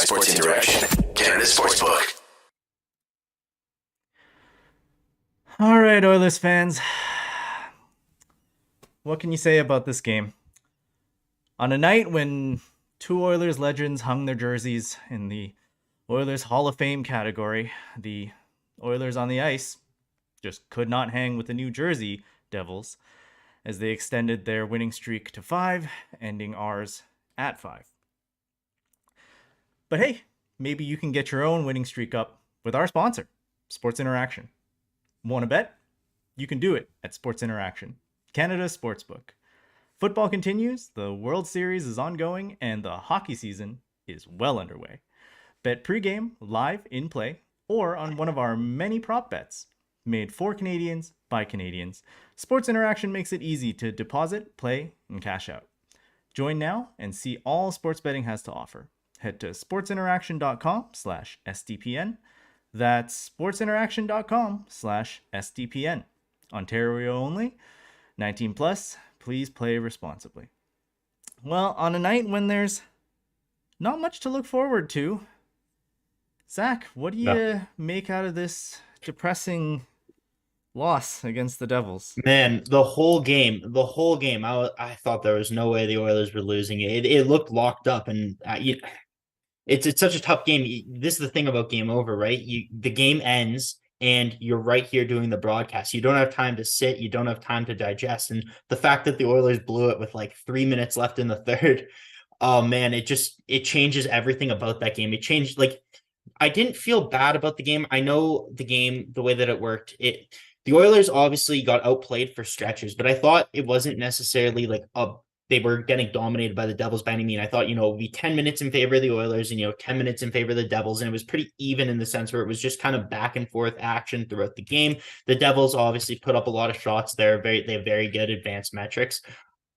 Sports Interaction, Canada Sportsbook. All right, Oilers fans. What can you say about this game? On a night when two Oilers legends hung their jerseys in the Oilers Hall of Fame category, the Oilers on the ice just could not hang with the New Jersey Devils as they extended their winning streak to 5, ending ours at 5. But hey, maybe you can get your own winning streak up with our sponsor, Sports Interaction. Want to bet? You can do it at Sports Interaction, Canada's sportsbook. Football continues, the World Series is ongoing, and the hockey season is well underway. Bet pregame, live, in play, or on one of our many prop bets. Made for Canadians, by Canadians, Sports Interaction makes it easy to deposit, play, and cash out. Join now and see all sports betting has to offer. Head to sportsinteraction.com/SDPN. That's sportsinteraction.com/SDPN. Ontario only, 19 plus, please play responsibly. Well, on a night when there's not much to look forward to, Zach, what do you make out of this depressing loss against the Devils? Man, the whole game, I thought there was no way the Oilers were losing it. It looked locked up, and it's such a tough game. This is the thing about game over, right? The game ends, and you're right here doing the broadcast. You don't have time to sit. You don't have time to digest. And the fact that the Oilers blew it with like 3 minutes left in the third, oh man, it changes everything about that game. It changed. Like, I didn't feel bad about the game. I know the game, the way that it worked, the Oilers obviously got outplayed for stretches, but I thought it wasn't necessarily like they were getting dominated by the Devils by any means. I thought, it would be 10 minutes in favor of the Oilers and, 10 minutes in favor of the Devils. And it was pretty even in the sense where it was just kind of back and forth action throughout the game. The Devils obviously put up a lot of shots there. They have very good advanced metrics,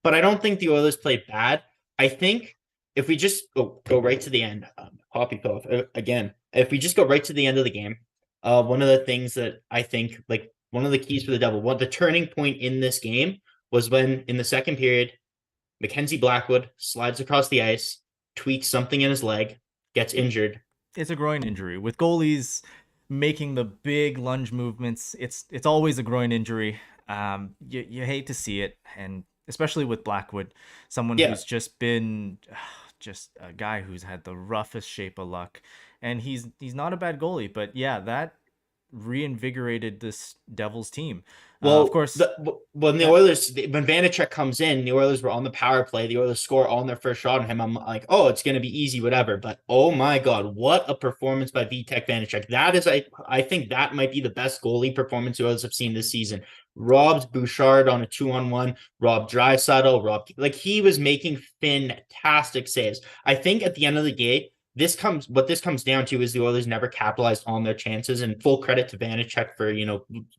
but I don't think the Oilers played bad. I think if we just go right to the end, Poppy Cove again, if we just go right to the end of the game, one of the things that I think, like, one of the keys for the Devil, the turning point in this game was when in the second period, Mackenzie Blackwood slides across the ice, tweaks something in his leg, gets injured. It's a groin injury. With goalies making the big lunge movements, it's always a groin injury. You hate to see it, and especially with Blackwood, someone who's just been just a guy who's had the roughest shape of luck, and he's not a bad goalie, but yeah, that reinvigorated this Devils team. Well, of course, when Vanacek comes in, the Oilers were on the power play. The Oilers score on their first shot on him. I'm like, oh, it's going to be easy, whatever. But oh my God, what a performance by Vitek Vanacek. That is, I think that might be the best goalie performance the Oilers have seen this season. Robbed Bouchard on a 2-on-1, robbed Draisaitl, he was making fantastic saves. I think at the end of the game, what this comes down to is the Oilers never capitalized on their chances, and full credit to Vanacek for,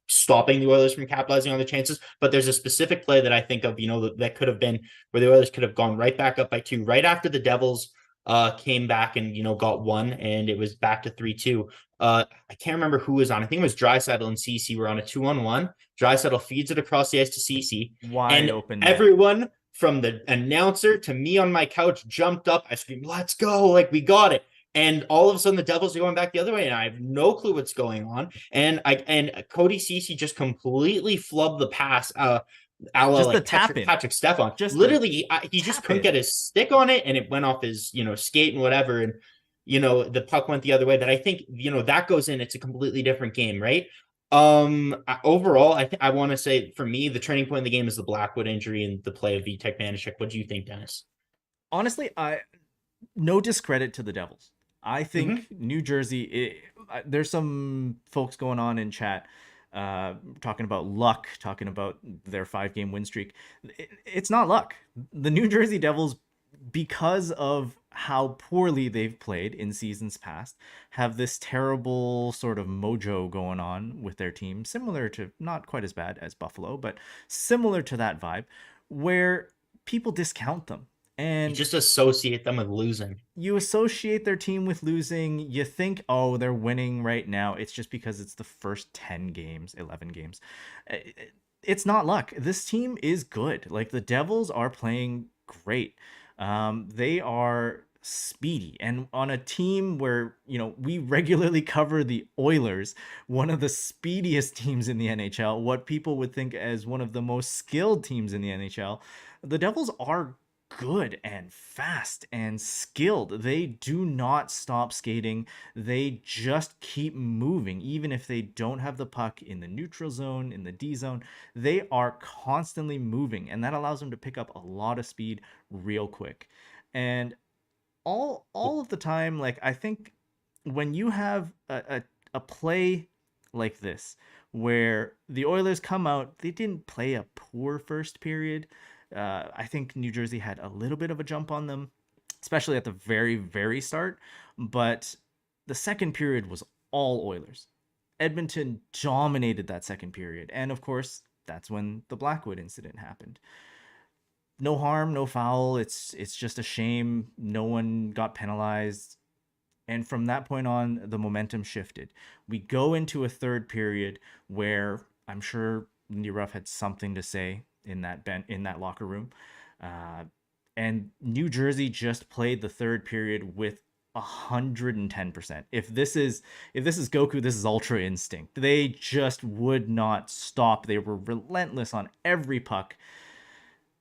stopping the Oilers from capitalizing on the chances. But there's a specific play that I think of, that could have been where the Oilers could have gone right back up by 2 right after the Devils came back and, got 1, and it was back to 3-2. I can't remember who was on. I think it was Draisaitl and CC were on a 2-on-1. Draisaitl feeds it across the ice to CC. Wide open. Everyone from the announcer to me on my couch jumped up. I screamed, "Let's go. We got it." And all of a sudden the Devils are going back the other way, and I have no clue what's going on. And Cody Ceci just completely flubbed the pass. Just the tap in. Patrick Stefan. He just couldn't get his stick on it, and it went off his, skate and whatever. And, the puck went the other way. But I think, that goes in. It's a completely different game, right? Overall, I want to say, for me, the turning point in the game is the Blackwood injury and the play of Vitek Vanacek. What do you think, Dennis? Honestly, no discredit to the Devils. I think New Jersey, there's some folks going on in chat talking about luck, talking about their 5-game win streak. It's not luck. The New Jersey Devils, because of how poorly they've played in seasons past, have this terrible sort of mojo going on with their team, similar to, not quite as bad as Buffalo, but similar to that vibe, where people discount them. And you just associate them with losing. You associate their team with losing. You think, oh, they're winning right now. It's just because it's the first 10 games, 11 games. It's not luck. This team is good. The Devils are playing great. They are speedy. And on a team where, we regularly cover the Oilers, one of the speediest teams in the NHL, what people would think as one of the most skilled teams in the NHL, the Devils are good and fast and skilled. They do not stop skating. They just keep moving. Even if they don't have the puck in the neutral zone, in the D zone, they are constantly moving, and that allows them to pick up a lot of speed real quick. And all of the time, like, I think when you have a play like this where the Oilers come out, they didn't play a poor first period. I think New Jersey had a little bit of a jump on them, especially at the very, very start. But the second period was all Oilers. Edmonton dominated that second period. And of course, that's when the Blackwood incident happened. No harm, no foul. It's just a shame no one got penalized. And from that point on, the momentum shifted. We go into a third period where I'm sure Lindy Ruff had something to say in that locker room. And New Jersey just played the third period with 110%. If this is Goku, this is Ultra Instinct. They just would not stop. They were relentless on every puck.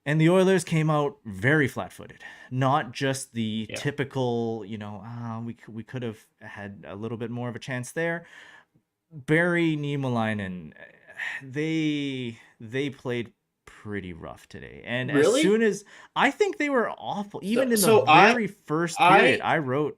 And the Oilers came out very flat-footed. Not just the typical, we could have had a little bit more of a chance there. Barry, Niemelainen, they played pretty rough today. And Really? as soon as I think they were awful, even in the very first period, I wrote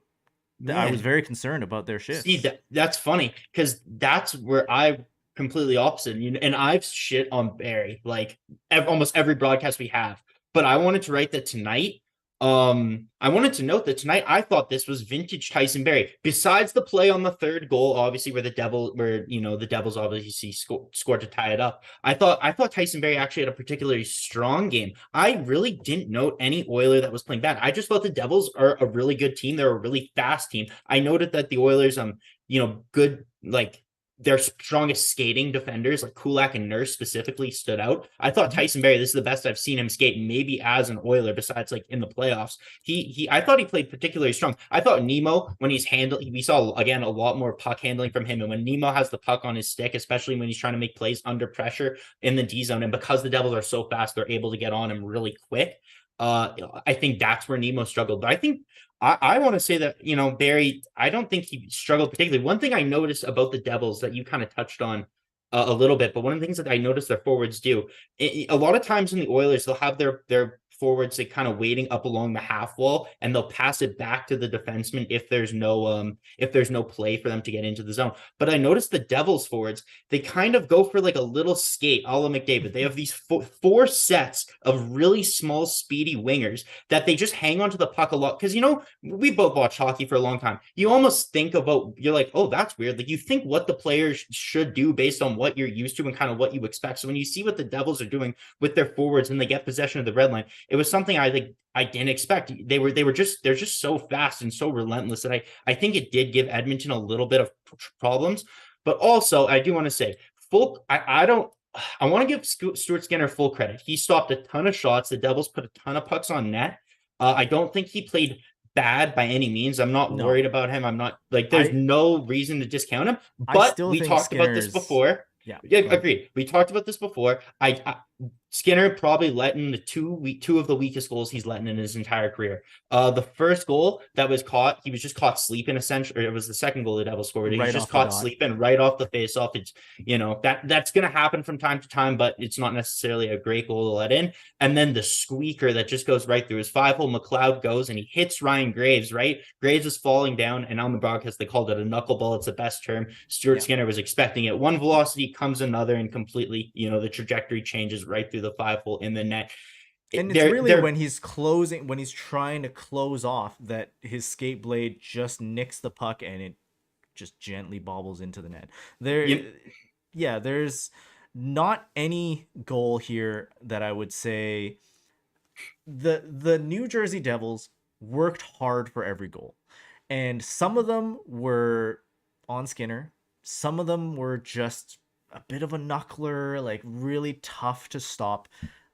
that I was very concerned about their shifts. See, that's funny because that's where I completely opposite. And I've shit on Barry like almost every broadcast we have. But I wanted to write that tonight. I wanted to note that tonight I thought this was vintage Tyson Barry. Besides the play on the third goal, obviously where the Devils obviously scored to tie it up. I thought Tyson Barry actually had a particularly strong game. I really didn't note any Oiler that was playing bad. I just thought the Devils are a really good team. They're a really fast team. I noted that the Oilers, good, like, their strongest skating defenders, like Kulak and Nurse specifically, stood out. I thought Tyson Barry, this is the best I've seen him skate, maybe as an Oiler, besides like in the playoffs. I thought he played particularly strong. I thought Nemo, when he's handling, we saw again a lot more puck handling from him. And when Nemo has the puck on his stick, especially when he's trying to make plays under pressure in the D zone, and because the Devils are so fast, they're able to get on him really quick. I think that's where Nemo struggled. But I think I want to say that, Barry, I don't think he struggled particularly. One thing I noticed about the Devils that you kind of touched on a little bit, but one of the things that I noticed their forwards do, a lot of times in the Oilers, they'll have their forwards like kind of waiting up along the half wall, and they'll pass it back to the defenseman if there's no play for them to get into the zone. But I noticed the Devils forwards, they kind of go for like a little skate a la McDavid. They have these four sets of really small, speedy wingers that they just hang onto the puck a lot. Because, we both watched hockey for a long time. You almost think about, you're like, oh, that's weird. Like, you think what the players should do based on what you're used to and kind of what you expect. So when you see what the Devils are doing with their forwards when they get possession of the red line, it was something I didn't expect. They're just so fast and so relentless that I think it did give Edmonton a little bit of problems. But also, I do want to say, I want to give Stuart Skinner full credit. He stopped a ton of shots. The Devils put a ton of pucks on net. I don't think he played bad by any means. I'm not worried about him. I'm not like, there's no reason to discount him. But we talked about this before. Yeah, agreed. We talked about this before. Skinner probably let in the two of the weakest goals he's let in his entire career. The first goal that was caught, he was just caught sleeping essentially, or it was the second goal the Devils scored. He was just caught sleeping right off the faceoff. It's, that's going to happen from time to time, but it's not necessarily a great goal to let in. And then the squeaker that just goes right through his 5-hole. McLeod goes and he hits Ryan Graves, right? Graves is falling down, and on the broadcast, they called it a knuckleball. It's the best term. Stuart Skinner was expecting it. One velocity comes another, and completely, the trajectory changes right through the 5-hole in the net. And it's really when he's trying to close off, that his skate blade just nicks the puck and it just gently bobbles into the net. There's not any goal here that I would say the New Jersey Devils worked hard for every goal. And some of them were on Skinner. Some of them were just a bit of a knuckler, like really tough to stop.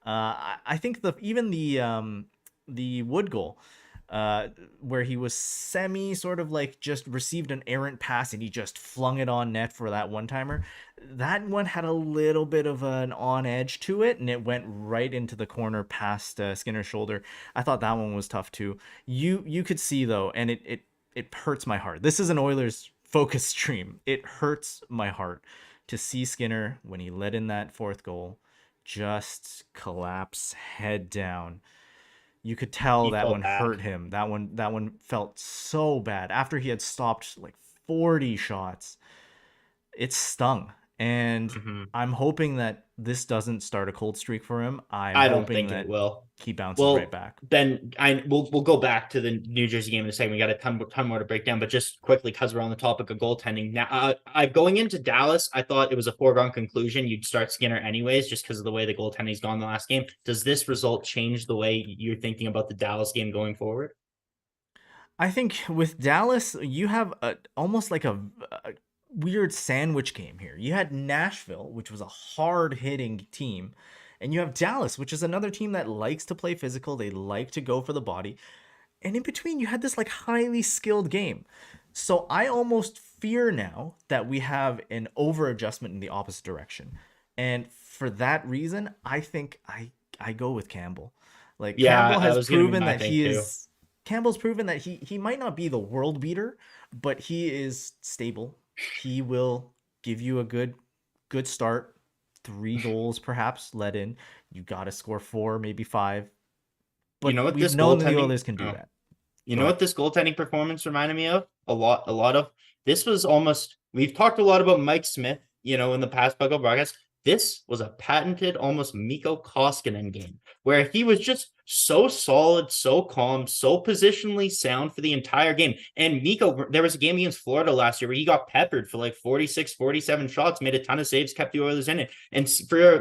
I think even the Wood goal, where he was sort of like just received an errant pass and he just flung it on net for that one-timer. That one had a little bit of an on edge to it, and it went right into the corner past Skinner's shoulder. I thought that one was tough too. You could see though, and it hurts my heart. This is an Oilers focus stream. It hurts my heart to see Skinner, when he let in that fourth goal, just collapse head down. You could tell He that felt one bad. hurt him. That one felt so bad after he had stopped like 40 shots. It stung. And Mhm. I'm hoping that this doesn't start a cold streak for him. I'm I don't hoping think it that will. he bounces right Well, back. then we'll go back to the New Jersey game in a second. We got a ton more to break down, but just quickly, because we're on the topic of goaltending now, I going into Dallas, I thought it was a foregone conclusion you'd start Skinner anyways, just because of the way the goaltending's gone the last game. Does this result change the way you're thinking about the Dallas game going forward? I think with Dallas, you have almost like a weird sandwich game here. You had Nashville, which was a hard hitting team, and you have Dallas, which is another team that likes to play physical. They like to go for the body. And in between, you had this like highly skilled game. So I almost fear now that we have an over adjustment in the opposite direction. And for that reason, I think I go with Campbell. Like Yeah, Campbell that has was gonna be proven my that thing he too. is Campbell's proven that he might not be the world beater, but he is stable. He will give you a good start. 3 goals perhaps let in. You got to score 4, maybe 5. You But know what we've this known that the goaltending? Oilers can do Oh, that. you Go know ahead. what this goaltending performance reminded me of? A lot of this was almost. We've talked a lot about Mike Smith, in the past Buckle broadcast. This was a patented, almost Mikko Koskinen game where he was just so solid, so calm, so positionally sound for the entire game. And Mikko, there was a game against Florida last year where he got peppered for like 46, 47 shots, made a ton of saves, kept the Oilers in it. And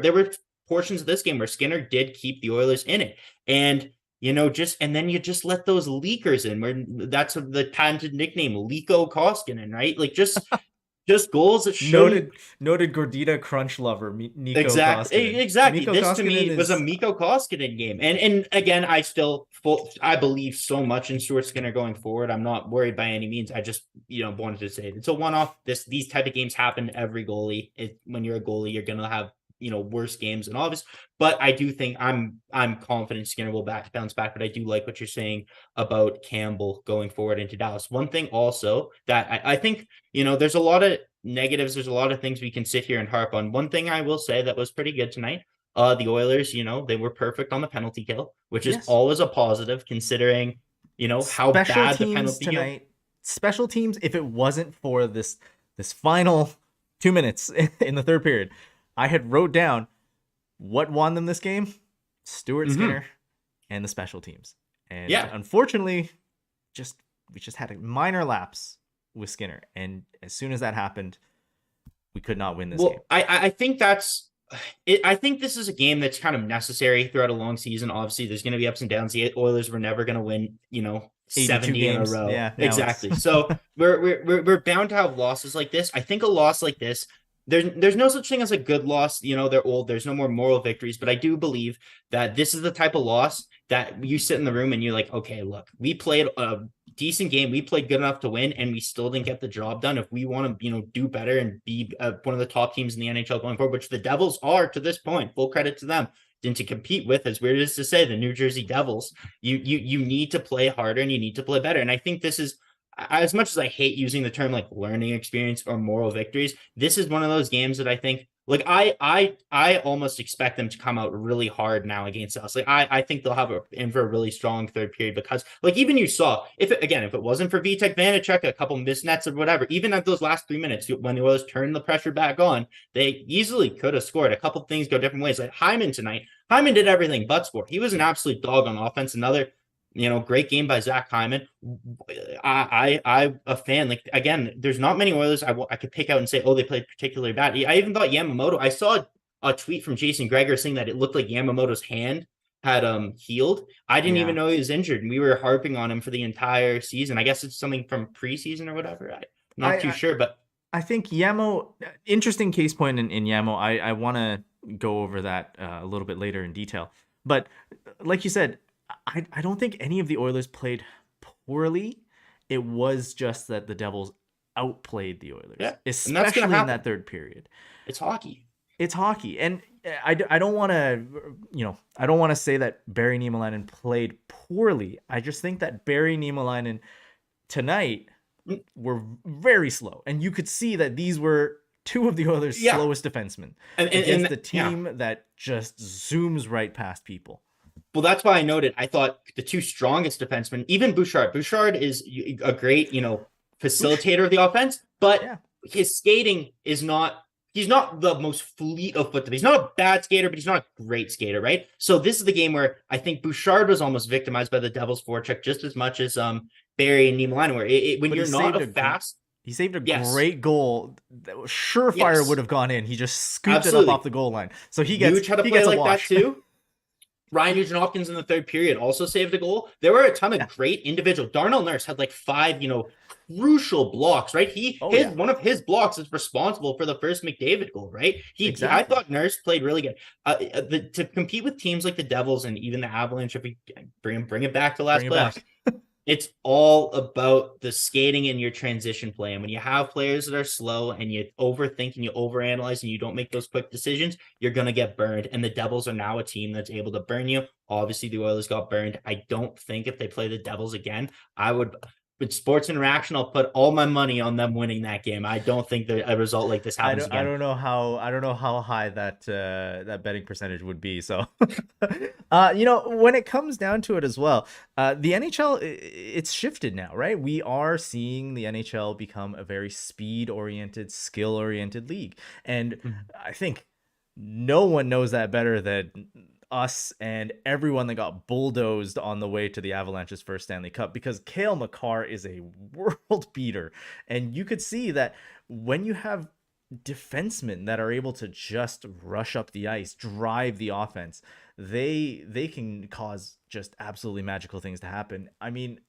there were portions of this game where Skinner did keep the Oilers in it. And and then you just let those leakers in, where that's the patented nickname, Liko Koskinen, right? Like just goals that shouldn't. Noted Gordita crunch lover, Nico Exactly, Koskinen. exactly. Nico This to Koskinen me was a is Mikko Koskinen game, and again, I believe so much in Stuart Skinner going forward. I'm not worried by any means. I just wanted to say it's a one off. These type of games happen to every goalie. When you're a goalie, you're gonna have worse games and obvious. But I do think I'm confident Skinner will bounce back. But I do like what you're saying about Campbell going forward into Dallas. One thing also that I think there's a lot of negatives. There's a lot of things we can sit here and harp on. One thing I will say that was pretty good tonight. The Oilers, they were perfect on the penalty kill, which is yes. always a positive considering, how Special bad the teams penalty kill. tonight. Special teams. If it wasn't for this final 2 minutes in the third period, I had wrote down what won them this game: Stuart Skinner and the special teams. And Yeah. unfortunately, we just had a minor lapse with Skinner, and as soon as that happened, we could not win this game. Well, I think that's it. I think this is a game that's kind of necessary throughout a long season. Obviously, there's going to be ups and downs. The Oilers were never going to win, 82 70 in a games. row. Yeah, Exactly. So we're bound to have losses like this. I think a loss like this, there's no such thing as a good loss. They're old. There's no more moral victories. But I do believe that this is the type of loss that you sit in the room and you're like, okay, look, we played a decent game. We played good enough to win, and we still didn't get the job done. If we want to, do better and be one of the top teams in the NHL going forward, which the Devils are to this point, full credit to them. And to compete with, as weird as to say, the New Jersey Devils, you need to play harder and you need to play better. And I think this is, as much as I hate using the term like learning experience or moral victories, this is one of those games that I think like I almost expect them to come out really hard now against us. Like I think they'll have in for a really strong third period, because like even you saw if it wasn't for Vitek Vanacek, a couple missed nets or whatever, even at those last 3 minutes when the Oilers turned the pressure back on, they easily could have scored. A couple things go different ways. Like Hyman tonight, Hyman did everything but score. He was an absolute dog on offense. Another great game by Zach Hyman. I'm a fan. Like again, there's not many Oilers I could pick out and say, oh, they played particularly bad. I even thought Yamamoto. I saw a tweet from Jason Gregor saying that it looked like Yamamoto's hand had healed. I didn't even know he was injured, and we were harping on him for the entire season. I guess it's something from preseason or whatever. I'm not too sure, but I think Yamo, interesting case point in Yamo. I want to go over that a little bit later in detail. But like you said, I don't think any of the Oilers played poorly. It was just that the Devils outplayed the Oilers, Yeah, and that's gonna especially in that happen. third period. It's hockey. It's hockey, and I don't want to, I don't want to say that Barry Niemelainen played poorly. I just think that Barry Niemelainen tonight Mm, were very slow, and you could see that these were two of the Oilers' yeah, slowest defensemen and against a yeah. team that just zooms right past people. Well, that's why I noted. I thought the two strongest defensemen, even Bouchard. Bouchard is a great, Bush, facilitator of the offense, but yeah, his skating is not. He's not the most fleet of foot. He's not a bad skater, but he's not a great skater, right? So this is the game where I think Bouchard was almost victimized by the Devils' forecheck just as much as Barry and Niemelainen were. When but you're not a fast, he saved a yes, great goal that was surefire would yes, have gone in. He just scooped it up off absolutely. the goal line, so Nuge had to he play gets a like that wash. too. Ryan Nugent-Hopkins in the third period also saved a goal. There were a ton of Yeah. great individual. Darnell Nurse had like 5, crucial blocks, right? Oh yeah. One of his blocks is responsible for the first McDavid goal, right? I Exactly. thought Nurse played really good. To compete with teams like the Devils and even the Avalanche, if we bring it back to Bring last it playoffs, back. it's all about the skating and your transition play. And when you have players that are slow and you overthink and you overanalyze and you don't make those quick decisions, you're going to get burned. And the Devils are now a team that's able to burn you. Obviously, the Oilers got burned. I don't think if they play the Devils again, I would. With Sports Interaction, I'll put all my money on them winning that game. I don't think that a result like this happens I again. don't know how high that betting percentage would be. So, when it comes down to it as well, the NHL it's shifted now, right? We are seeing the NHL become a very speed oriented, skill oriented league, and Mhm. I think no one knows that better than us and everyone that got bulldozed on the way to the Avalanche's first Stanley Cup, because Cale Makar is a world beater, and you could see that when you have defensemen that are able to just rush up the ice, drive the offense, they can cause just absolutely magical things to happen. I mean,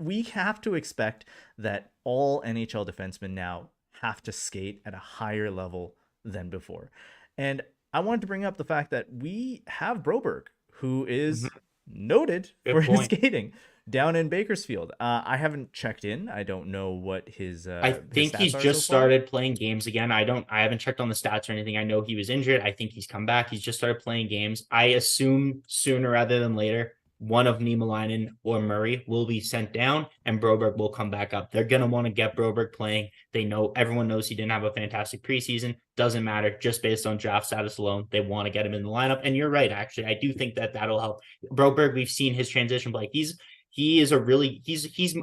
we have to expect that all NHL defensemen now have to skate at a higher level than before. And I wanted to bring up the fact that we have Broberg, who is Mhm. noted for Good his point. skating down in Bakersfield. I haven't checked in. I don't know what I his think stats he's are so just far. started playing games again. I haven't checked on the stats or anything. I know he was injured. I think he's come back. He's just started playing games. I assume sooner rather than later, one of Niemelainen or Murray will be sent down and Broberg will come back up. They're going to want to get Broberg playing. Everyone knows he didn't have a fantastic preseason. Doesn't matter. Just based on draft status alone, they want to get him in the lineup. And you're right, actually. I do think that that'll help. Broberg, we've seen his transition play. He is a really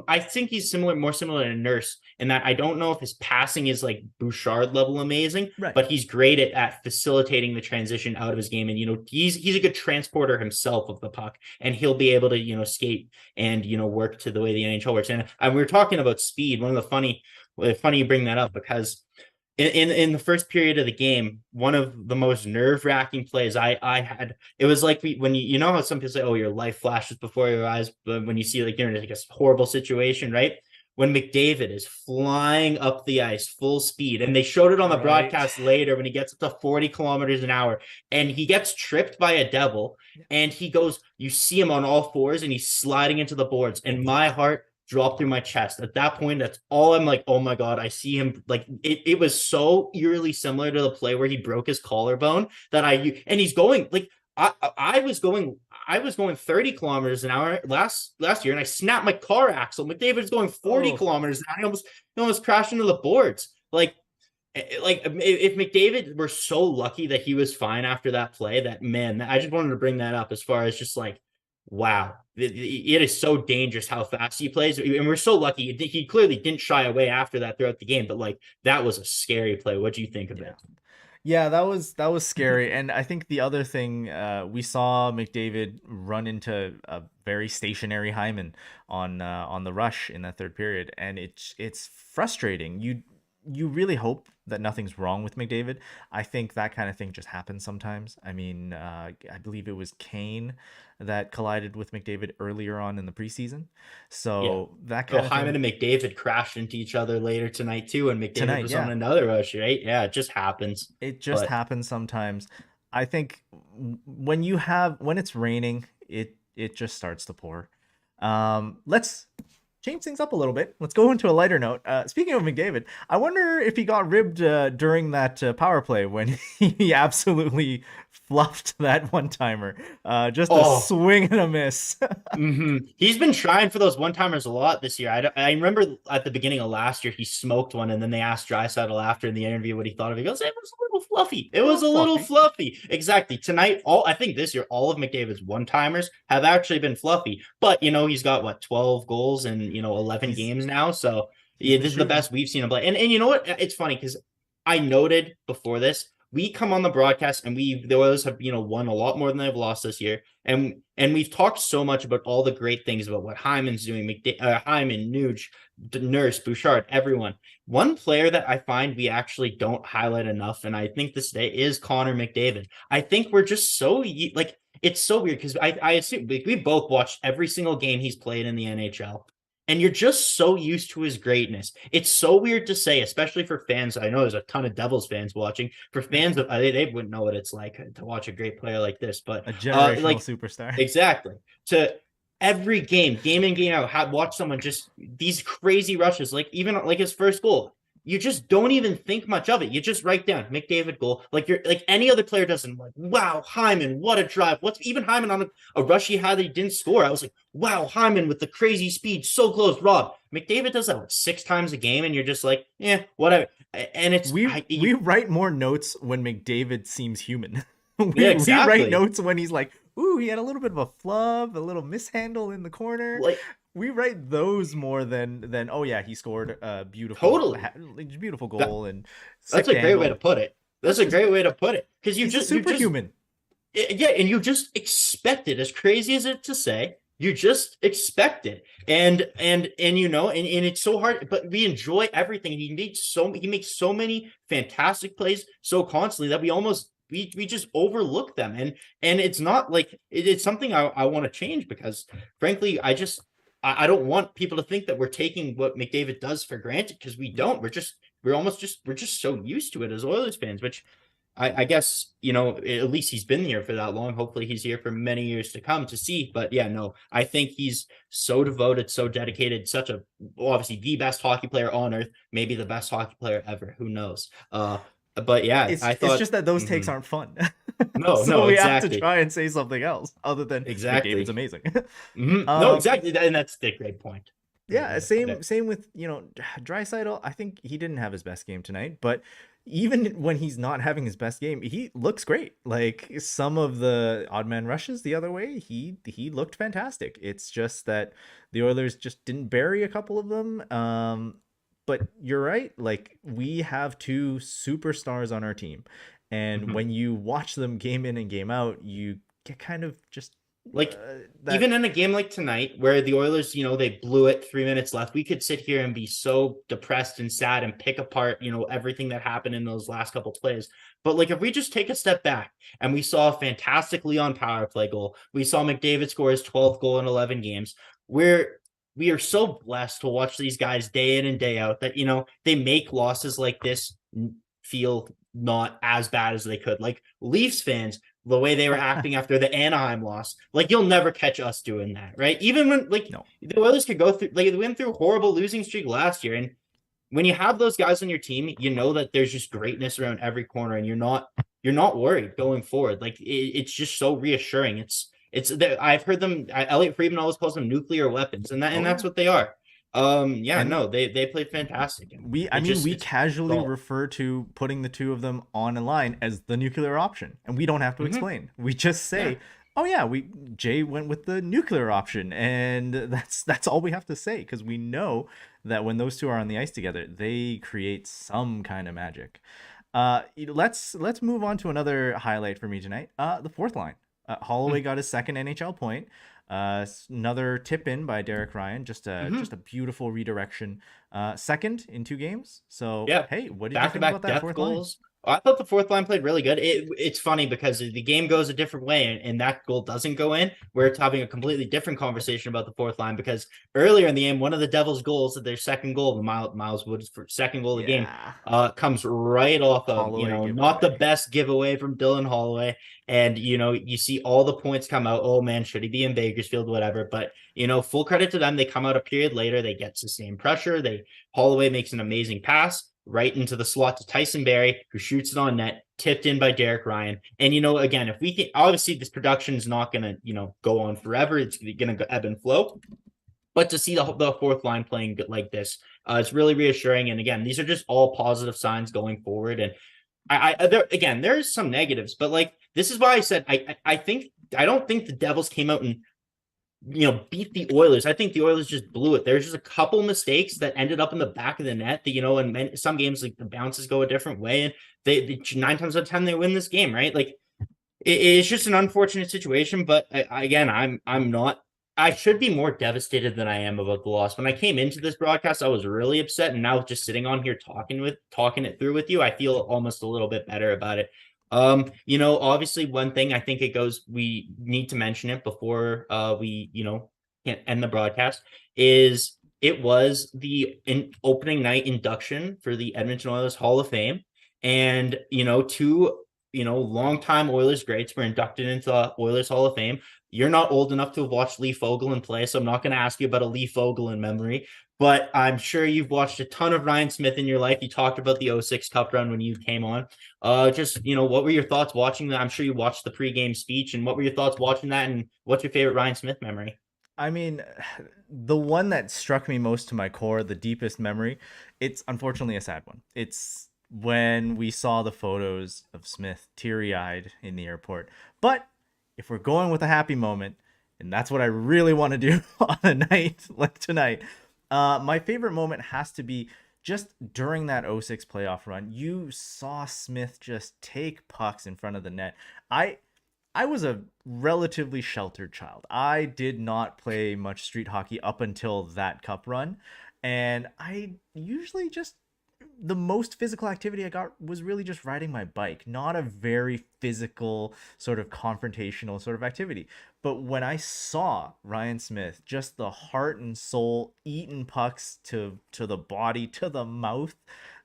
I think he's more similar to Nurse in that I don't know if his passing is like Bouchard level amazing, Right. but he's great at facilitating the transition out of his game. And he's a good transporter himself of the puck, and he'll be able to skate and work to the way the NHL works. And we were talking about speed. One of the funny you bring that up, because in the first period of the game, one of the most nerve-wracking plays I had, it was like when you know how some people say, oh, your life flashes before your eyes, but when you see like like a horrible situation, right? When McDavid is flying up the ice full speed, and they showed it on the Right. broadcast later when he gets up to 40 kilometers an hour, and he gets tripped by a devil, and you see him on all fours, and he's sliding into the boards, and my heart dropped through my chest. At that point, that's all. I'm like, oh my God, I see him. Like it was so eerily similar to the play where he broke his collarbone and he's going like I was going 30 kilometers an hour last year, and I snapped my car axle. McDavid's going 40 Oh, kilometers an hour. He almost crashed into the boards. Like if McDavid were so lucky that he was fine after that play, that man, I just wanted to bring that up as far as just like, wow, it is so dangerous how fast he plays, and we're so lucky. He clearly didn't shy away after that throughout the game, but like that was a scary play. What do you think of yeah. it? Yeah, that was scary. And I think the other thing, we saw McDavid run into a very stationary Hyman on the rush in that third period, and it's frustrating. You really hope that nothing's wrong with McDavid. I think that kind of thing just happens sometimes. I mean, I believe it was Kane that collided with McDavid earlier on in the preseason, Yeah. so that Oh, kind of Hyman thing and McDavid crashed into each other later tonight too, and McDavid tonight. was on Yeah, another rush, right? Yeah, it just happens. it just But happens sometimes. I think when it's raining, it just starts to pour. Let's change things up a little bit. Let's go into a lighter note. Speaking of McDavid, I wonder if he got ribbed during that power play when he absolutely fluffed that one-timer. Just a swing and a miss. He's been trying for those one-timers a lot this year. I remember at the beginning of last year, he smoked one, and then they asked Draisaitl after in the interview what he thought of it. He goes, it was a little fluffy. It was a little fluffy. Exactly. Tonight, I think this year, all of McDavid's one-timers have actually been fluffy. But, he's got, 12 goals in, 11 games now. So, yeah, this is the best we've seen him play. And you know what? It's funny because I noted before this, we come on the broadcast and the Oilers have, won a lot more than they've lost this year. And we've talked so much about all the great things about what Hyman's doing, Hyman, Nuge, Nurse, Bouchard, everyone. One player that I find we actually don't highlight enough, and I think this day, is Connor McDavid. I think we're just so, it's so weird because I assume we both watched every single game he's played in the NHL. And you're just so used to his greatness. It's so weird to say, especially for fans. I know there's a ton of Devils fans watching. For fans, they wouldn't know what it's like to watch a great player like this. But a generational superstar. Exactly. To every game in, game out, watch someone just these crazy rushes, even his first goal. You just don't even think much of it. You just write down McDavid goal. You're any other player doesn't. Wow, Hyman, what a drive. What's even Hyman on a rush he had that he didn't score. I was like, wow, Hyman with the crazy speed, so close. Rob, McDavid does that 6 times a game, and you're just like, yeah, whatever. And it's we write more notes when McDavid seems human. Yeah, exactly. We write notes when he's like, ooh, he had a little bit of a flub, a little mishandle in the corner. We write those more than oh yeah, he scored a beautiful goal. And that's a great way to put it. That's a great way to put it, because he's just superhuman. Yeah, and you just expect it. As crazy as it to say, you just expect it, and it's so hard. But we enjoy everything. He makes so many fantastic plays so constantly that we just overlook them, and it's not it's something I want to change, because frankly I don't want people to think that we're taking what McDavid does for granted, because we don't. We're just so used to it as Oilers fans, which I guess, at least he's been here for that long. Hopefully he's here for many years to come to see. But yeah, no, I think he's so devoted, so dedicated, obviously the best hockey player on earth, maybe the best hockey player ever. Who knows? But yeah, it's just that those takes aren't fun. No, so we exactly. have to try and say something else other than McDavid's amazing. No, exactly, and that's the great point. Yeah, same with Draisaitl. I think he didn't have his best game tonight, but even when he's not having his best game, he looks great. Some of the odd man rushes the other way, he looked fantastic. It's just that the Oilers just didn't bury a couple of them. But you're right. We have 2 superstars on our team. And when you watch them game in and game out, you get kind of just even in a game like tonight where the Oilers, they blew it 3 minutes left, we could sit here and be so depressed and sad and pick apart, everything that happened in those last couple of plays. But if we just take a step back and we saw a fantastic Leon power play goal, we saw McDavid score his 12th goal in 11 games, we are so blessed to watch these guys day in and day out that, they make losses like this feel not as bad as they could. Leafs fans, the way they were acting after the Anaheim loss, you'll never catch us doing that, right? Even when the Oilers could go through, they went through a horrible losing streak last year, and when you have those guys on your team, that there's just greatness around every corner, and you're not worried going forward. It's just so reassuring. I've heard them. Elliot Friedman always calls them nuclear weapons, and that's what they are. They played fantastic. We casually refer to putting the 2 of them on a line as the nuclear option, and we don't have to explain. We just say, "Oh yeah, Jay went with the nuclear option," and that's all we have to say, because we know that when those 2 are on the ice together, they create some kind of magic. Let's move on to another highlight for me tonight. The fourth line. Holloway got his second NHL point. Another tip in by Derek Ryan, just a beautiful redirection. Second in 2 games. So yeah. Hey, what did you think about that fourth goals? I thought the fourth line played really good. It's funny because the game goes a different way, and that goal doesn't go in. We're having a completely different conversation about the fourth line because earlier in the game, one of the Devils' goals, their second goal, the Miles Wood's second goal of the game, Yeah. comes right off of Holloway not the giveaway. best giveaway from Dylan Holloway, and you see all the points come out. Oh man, should he be in Bakersfield? Whatever, but full credit to them. They come out a period later. They get sustained pressure. Holloway makes an amazing pass right into the slot to Tyson Barrie, who shoots it on net, tipped in by Derek Ryan. And, again, if we can, obviously this production is not going to, go on forever. It's going to ebb and flow. But to see the fourth line playing like this, it's really reassuring. And again, these are just all positive signs going forward. And there's some negatives, but like, this is why I said, I don't think the Devils came out and beat the Oilers. I think the Oilers just blew it. There's just a couple mistakes that ended up in the back of the net that, and some games, like the bounces go a different way, and they 9 times out of 10, they win this game, right? Like it's just an unfortunate situation, but I'm not, I should be more devastated than I am about the loss. When I came into this broadcast, I was really upset. And now just sitting on here talking it through with you, I feel almost a little bit better about it. Obviously one thing I think we need to mention it before we, can't end the broadcast is it was the opening night induction for the Edmonton Oilers Hall of Fame. And, two, longtime Oilers greats were inducted into the Oilers Hall of Fame. You're not old enough to have watched Lee Fogelin play, so I'm not going to ask you about a Lee Fogelin memory, but I'm sure you've watched a ton of Ryan Smith in your life. You talked about the 06 Cup run when you came on. What were your thoughts watching that? I'm sure you watched the pregame speech, and what were your thoughts watching that, and what's your favorite Ryan Smith memory? I mean, the one that struck me most to my core, the deepest memory, it's unfortunately a sad one. It's when we saw the photos of Smith teary-eyed in the airport. But if we're going with a happy moment, and that's what I really want to do on a night like tonight, my favorite moment has to be just during that 06 playoff run. You saw Smith just take pucks in front of the net. I was a relatively sheltered child. I did not play much street hockey up until that cup run. And I usually just, the most physical activity I got was really just riding my bike, not a very physical sort of confrontational sort of activity. But when I saw Ryan Smith, just the heart and soul eating pucks to the body, to the mouth,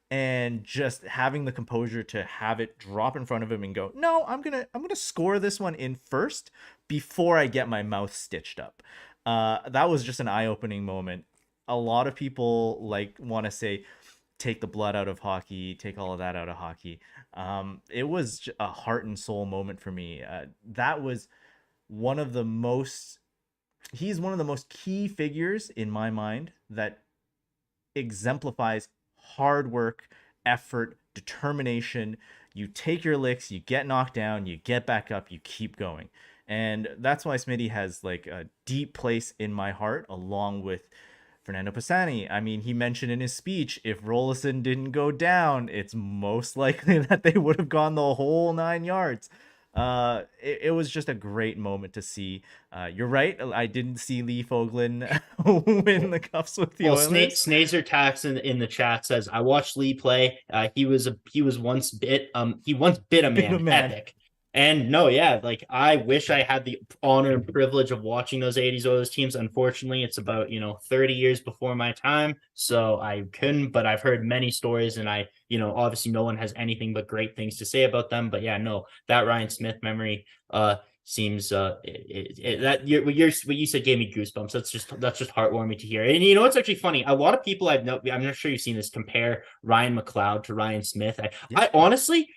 and just having the composure to have it drop in front of him and go, no, I'm gonna score this one in first before I get my mouth stitched up. That was just an eye-opening moment. A lot of people want to say, take the blood out of hockey, take all of that out of hockey. It was a heart and soul moment for me. That was one of the most, he's one of the most key figures in my mind that exemplifies hard work, effort, determination. You take your licks, you get knocked down, you get back up, you keep going. And that's why Smitty has a deep place in my heart, along with Fernando Pisani. I mean, he mentioned in his speech, if Rolison didn't go down, it's most likely that they would have gone the whole 9 yards. It was just a great moment to see. You're right. I didn't see Lee Fogelin win the cups with the Oilers. Snazer Tax in the chat says, I watched Lee play. He once bit a man. Epic. And no, yeah, I wish I had the honor and privilege of watching those 80s Oilers teams. Unfortunately, it's about 30 years before my time, so I couldn't. But I've heard many stories, and obviously no one has anything but great things to say about them. But yeah, no, that Ryan Smith memory seems what you said gave me goosebumps. That's just heartwarming to hear. And it's actually funny. A lot of people I'm not sure you've seen this, compare Ryan McLeod to Ryan Smith. I honestly.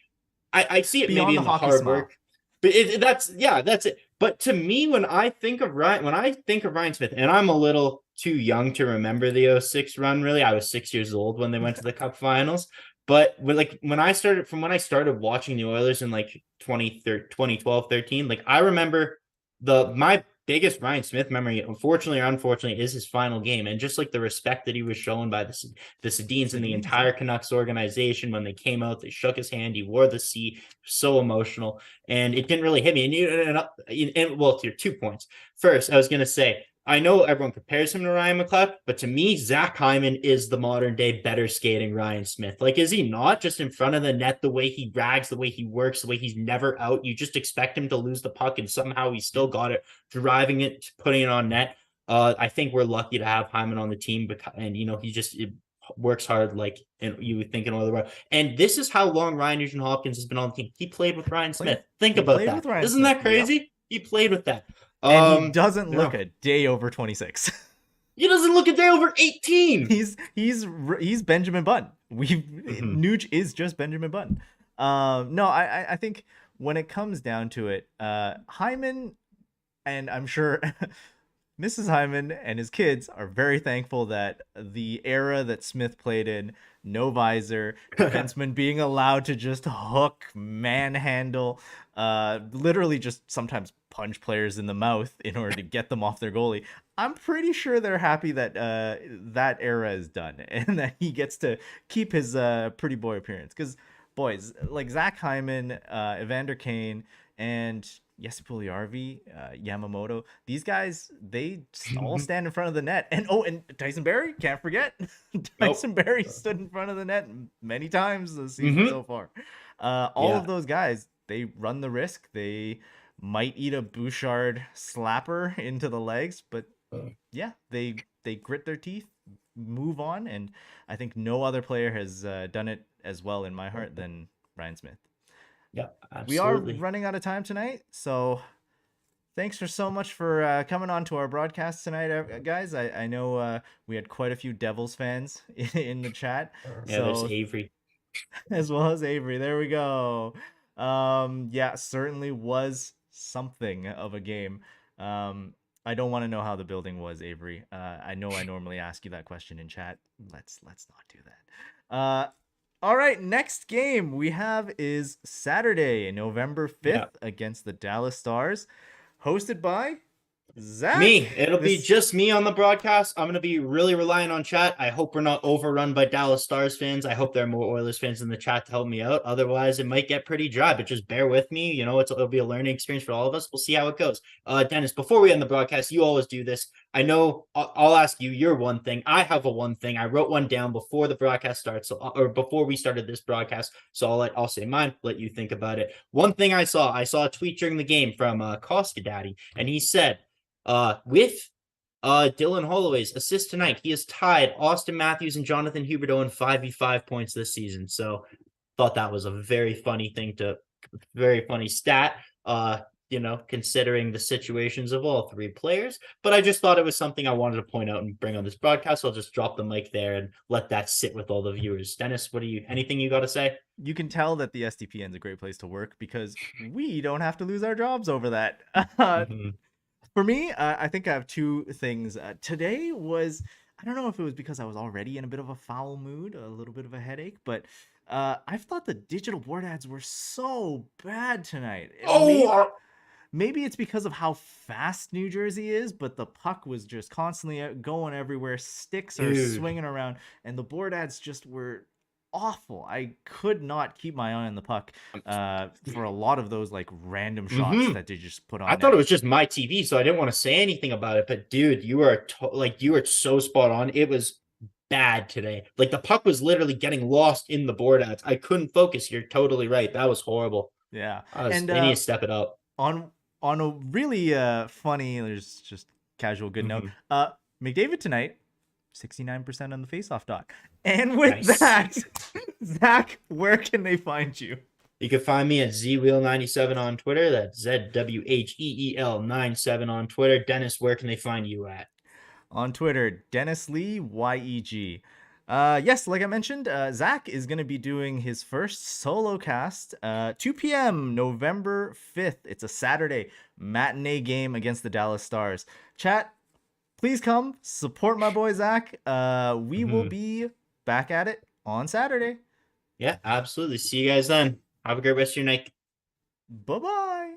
I see it Beyond maybe in the hard smile. work, but that's it. But to me, when I think of Ryan Smith, and I'm a little too young to remember the 06 run. Really, I was 6 years old when they went to the Cup Finals. But when I started watching the Oilers in 2012, 13, I remember my biggest Ryan Smith memory, unfortunately or unfortunately, is his final game, and just the respect that he was shown by the Sedins and the entire Canucks organization when they came out, they shook his hand, he wore the C, so emotional, and it didn't really hit me. And well, to your 2 points. First, I was gonna say, I know everyone compares him to Ryan McLeod, but to me, Zach Hyman is the modern day better skating Ryan Smith. Like, is he not just in front of the net, the way he rags, the way he works, the way he's never out? You just expect him to lose the puck, and somehow he still got it, driving it, putting it on net. I think we're lucky to have Hyman on the team, and he just works hard, like, and you would think in all the right. And this is how long Ryan Nugent-Hopkins has been on the team. He played with Ryan Smith. Think about that. Isn't that crazy? Yep. He played with that. And he doesn't look a day over 26. He doesn't look a day over 18. He's Benjamin Button. Nuge is just Benjamin Button. No, I think when it comes down to it, Hyman, and I'm sure Mrs. Hyman and his kids are very thankful that the era that Smith played in, no visor, defenseman being allowed to just hook, manhandle, literally just sometimes punch players in the mouth in order to get them off their goalie. I'm pretty sure they're happy that that era is done and that he gets to keep his pretty boy appearance. Because, boys, like Zach Hyman, Evander Kane, and Jesse Puljujärvi, Yamamoto, these guys, they all stand in front of the net. And Tyson Barrie, can't forget. Tyson Barrie stood in front of the net many times this season so far. All of those guys, they run the risk. They might eat a Bouchard slapper into the legs, but yeah, they grit their teeth, move on, and I think no other player has done it as well in my heart than Ryan Smith. Yeah, absolutely. We are running out of time tonight, so thanks so much for coming on to our broadcast tonight, guys. I know we had quite a few Devils fans in the chat. Yeah, there's Avery. As well as Avery. There we go. Yeah, certainly was something of a game. I don't want to know how the building was, Avery. I know I normally ask you that question in chat. Let's not do that. All right, next game we have is Saturday, November 5th against the Dallas Stars, hosted by Zach. Me. It'll be just me on the broadcast. I'm going to be really relying on chat. I hope we're not overrun by Dallas Stars fans. I hope there are more Oilers fans in the chat to help me out. Otherwise, it might get pretty dry, but just bear with me. It'll be a learning experience for all of us. We'll see how it goes. Dennis, before we end the broadcast, you always do this. I know I'll ask you your one thing. I have a one thing. I wrote one down before the broadcast starts, or before we started this broadcast. So I'll say mine, let you think about it. One thing I saw a tweet during the game from Koska Daddy, and he said, with Dylan Holloway's assist tonight, he has tied Austin Matthews and Jonathan Huberdeau in 5v5 points this season. So thought that was a very funny stat, considering the situations of all three players. But I just thought it was something I wanted to point out and bring on this broadcast. So I'll just drop the mic there and let that sit with all the viewers. Dennis, anything you got to say? You can tell that the SDPN is a great place to work because we don't have to lose our jobs over that. For me, I think I have two things. Today was, I don't know if it was because I was already in a bit of a foul mood, a little bit of a headache, but I thought the digital board ads were so bad tonight. Maybe it's because of how fast New Jersey is, but the puck was just constantly going everywhere. Sticks are swinging around, and the board ads just were awful. I could not keep my eye on the puck for a lot of those like random shots that they just put on. I thought it was just my TV, so I didn't want to say anything about it. But dude, you are so spot on. It was bad today. Like the puck was literally getting lost in the board ads. I couldn't focus. You're totally right. That was horrible. Yeah, they need to step it up. On a really funny, there's just casual good note. McDavid tonight, 69% on the faceoff dot. And with that, Zach, where can they find you? You can find me at ZWheel97 on Twitter. That's ZWHEEL97 on Twitter. Dennis, where can they find you at? On Twitter, Dennis Lee, YEG. Yes, like I mentioned, Zach is going to be doing his first solo cast, 2 p.m. November 5th. It's a Saturday matinee game against the Dallas Stars. Chat, please come support my boy Zach. We will be back at it on Saturday. Yeah, absolutely. See you guys then. Have a great rest of your night. Bye-bye.